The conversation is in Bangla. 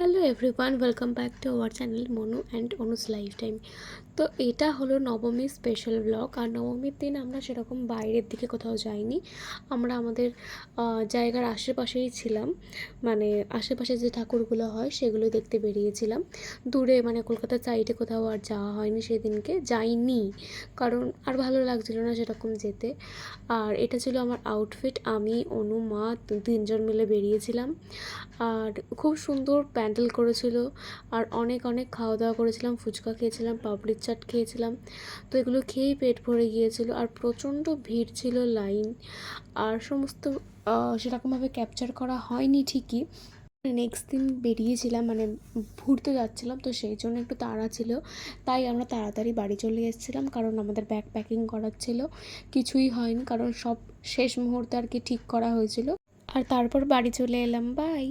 Hello everyone, welcome back to our channel Manu and Anu's life time. তো এটা হলো নবমীর স্পেশাল ব্লগ। আর নবমীর দিন আমরা সেরকম বাইরের দিকে কোথাও যাইনি। আমরা আমাদের জায়গার আশেপাশেই ছিলাম, মানে আশেপাশে যে ঠাকুরগুলো হয় সেগুলো দেখতে বেরিয়েছিলাম। দূরে মানে কলকাতার সাইডে কোথাও আর যাওয়া হয়নি, সেদিনকে যাইনি কারণ আর ভালো লাগছিল না সেরকম যেতে। আর এটা ছিল আমার আউটফিট, আমি অনু মা তিনজন মিলে বেরিয়েছিলাম। আর খুব সুন্দর প্যান্ডেল করেছিল, আর অনেক অনেক খাওয়া দাওয়া করেছিলাম, ফুচকা খেয়েছিলাম, পাপড়ির চাট খেয়েছিলাম। তো এগুলো খেয়েই পেট ভরে গিয়েছিল। আর প্রচণ্ড ভিড় ছিল, লাইন আর সমস্ত সেরকমভাবে ক্যাপচার করা হয়নি ঠিকই। নেক্সট দিন বেরিয়েছিলাম, মানে ঘুরতে যাচ্ছিলাম, তো সেই জন্য একটু তাড়া ছিল, তাই আমরা তাড়াতাড়ি বাড়ি চলে এসেছিলাম কারণ আমাদের ব্যাগ প্যাকিং করার ছিল। কিছুই হয়নি কারণ সব শেষ মুহূর্তে আর কি ঠিক করা হয়েছিল। আর তারপর বাড়ি চলে এলাম। বাই।